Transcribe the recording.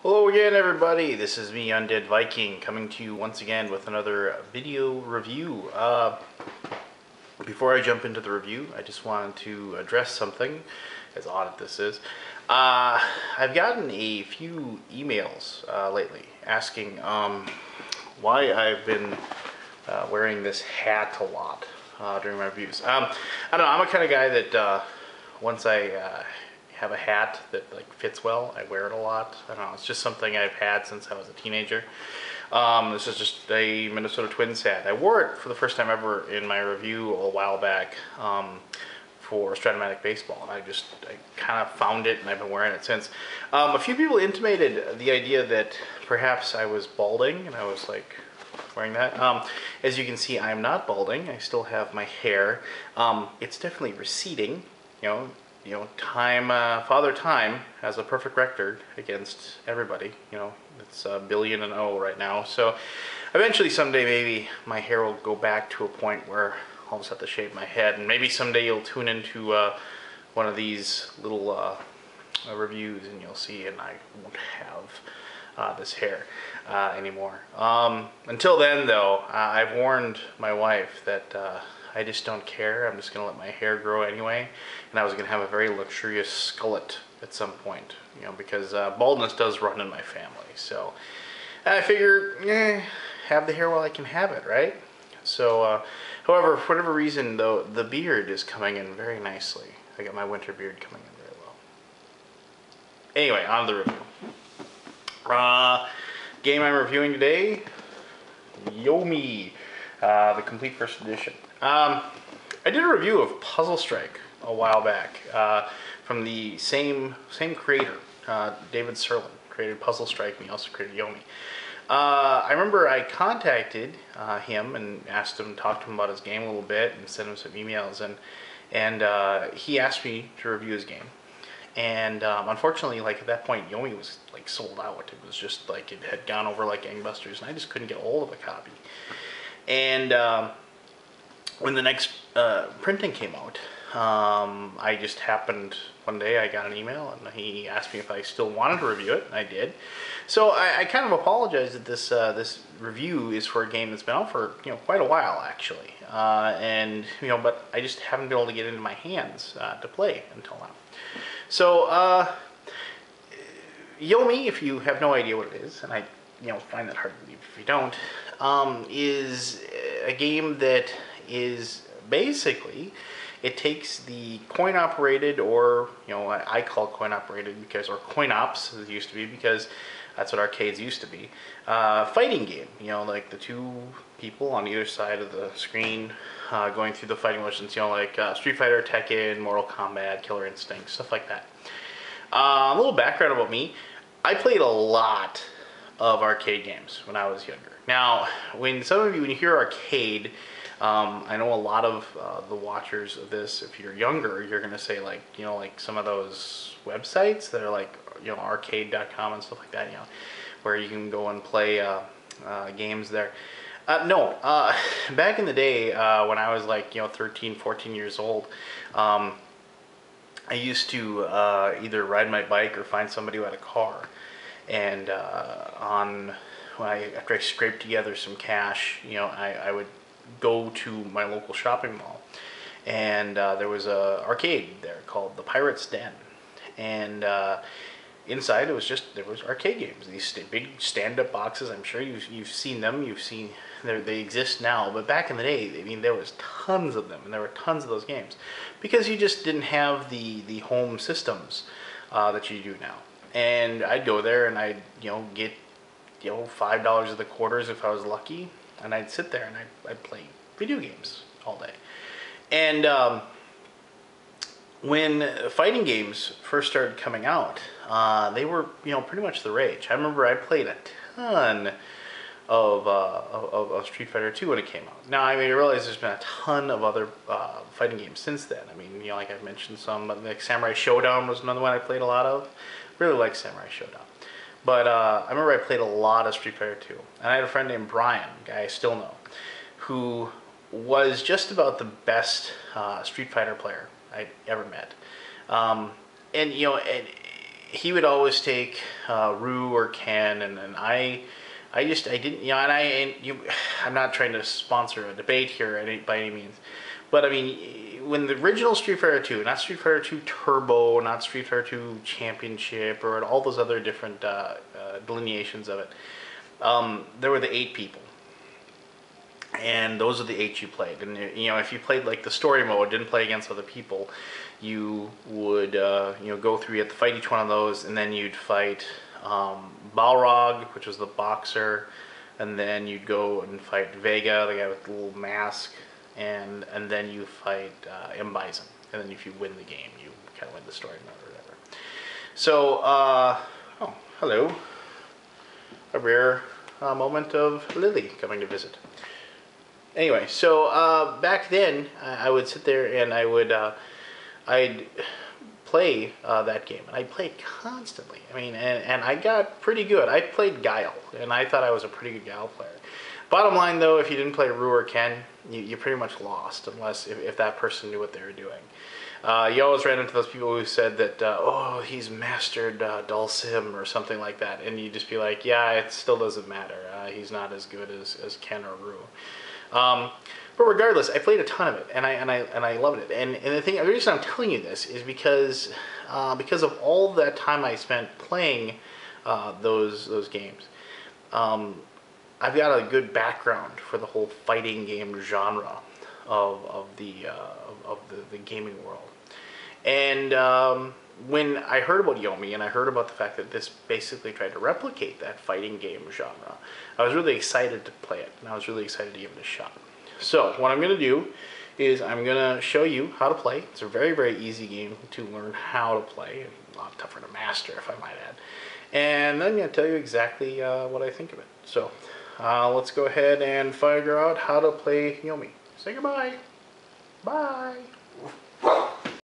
Hello again, everybody. This is me, Undead Viking, coming to you once again with another video review. Before I jump into the review, I just wanted to address something, as odd as this is. I've gotten a few emails lately asking why I've been wearing this hat a lot during my reviews. I don't know. I'm a kind of guy that once I have a hat that like fits well, I wear it a lot. I don't know, it's just something I've had since I was a teenager. This is just a Minnesota Twins hat. I wore it for the first time ever in my review a while back for Stratomatic Baseball, and I kind of found it and I've been wearing it since. A few people intimated the idea that perhaps I was balding, and I was like wearing that. As you can see, I'm not balding. I still have my hair. It's definitely receding, time, Father Time has a perfect record against everybody. It's a billion and oh right now. So eventually someday maybe my hair will go back to a point where I'll just have to shave my head, and maybe someday you'll tune into one of these little reviews and you'll see, and I won't have this hair anymore. Until then though, I've warned my wife that I just don't care. I'm just going to let my hair grow anyway. And I was going to have a very luxurious skullet at some point, because baldness does run in my family. So I figure, have the hair while I can have it, right? So, however, for whatever reason, though, the beard is coming in very nicely. I got my winter beard coming in very well. Anyway, on to the review. Game I'm reviewing today, Yomi, the complete first edition. I did a review of Puzzle Strike a while back from the same creator, David Serlin, created Puzzle Strike, and he also created Yomi. I remember I contacted him and asked him, talked to him about his game a little bit, and sent him some emails, and he asked me to review his game. And unfortunately, like at that point, Yomi was like sold out. It was just like it had gone over like gangbusters, and I just couldn't get a hold of a copy. And when the next printing came out, I just happened one day, I got an email and he asked me if I still wanted to review it, and I did. So I kind of apologize that this review is for a game that's been out for quite a while actually, but I just haven't been able to get it into my hands to play until now. So Yomi, if you have no idea what it is, and I find that hard to believe if you don't, is a game that is basically, it takes the coin-operated, or I call coin-operated because, or coin-ops as it used to be, because that's what arcades used to be, fighting game. Like the two people on either side of the screen going through the fighting motions. Like Street Fighter, Tekken, Mortal Kombat, Killer Instinct, stuff like that. A little background about me: I played a lot of arcade games when I was younger. Now, when you hear arcade, I know a lot of the watchers of this, if you're younger, you're gonna say like, like some of those websites that are like, arcade.com and stuff like that, where you can go and play games there. No, back in the day, when I was like, 13, 14 years old, I used to either ride my bike or find somebody who had a car. And after I scraped together some cash, I would go to my local shopping mall, and there was a arcade there called the Pirate's Den, and inside there was arcade games. These big stand-up boxes. I'm sure you've seen them. They exist now, but back in the day, I mean, there was tons of them, and there were tons of those games, because you just didn't have the home systems that you do now. And I'd go there and I'd get $5 of the quarters if I was lucky, and I'd sit there and I'd play video games all day. And when fighting games first started coming out, they were pretty much the rage. I remember I played a ton of Street Fighter 2 when it came out. Now, I realize there's been a ton of other fighting games since then. Like I've mentioned some, but like Samurai Showdown was another one I played a lot of. Really like Samurai Showdown. But I remember I played a lot of Street Fighter 2. And I had a friend named Brian, a guy I still know, who was just about the best Street Fighter player I'd ever met. And he would always take Rue or Ken, and then I didn't, I'm not trying to sponsor a debate here by any means, but I mean, when the original Street Fighter 2, not Street Fighter 2 Turbo, not Street Fighter 2 Championship, or all those other different delineations of it, there were the 8 people. And those are the 8 you played. And if you played like the story mode, didn't play against other people, you would go through. You had to fight each one of those, and then you'd fight Balrog, which was the boxer, and then you'd go and fight Vega, the guy with the little mask, and then you fight M. Bison. And then if you win the game, you kind of win the story mode or whatever. So, oh, hello. A rare moment of Lily coming to visit. Anyway, so back then I would sit there and I'd play that game, and I'd play it constantly. I mean, and I got pretty good. I played Guile, and I thought I was a pretty good Guile player. Bottom line, though, if you didn't play Rue or Ken, you pretty much lost, unless if that person knew what they were doing. You always ran into those people who said that, oh, he's mastered Dulcim or something like that, and you'd just be like, yeah, it still doesn't matter. He's not as good as Ken or Rue. But regardless, I played a ton of it, and I loved it. And the reason I'm telling you this is because of all that time I spent playing those games. I've got a good background for the whole fighting game genre of the gaming world. And when I heard about Yomi, and I heard about the fact that this basically tried to replicate that fighting game genre, I was really excited to play it, and I was really excited to give it a shot. So what I'm going to do is I'm going to show you how to play. It's a very, very easy game to learn how to play, and a lot tougher to master, if I might add. And then I'm going to tell you exactly what I think of it. So let's go ahead and figure out how to play Yomi. Say goodbye. Bye.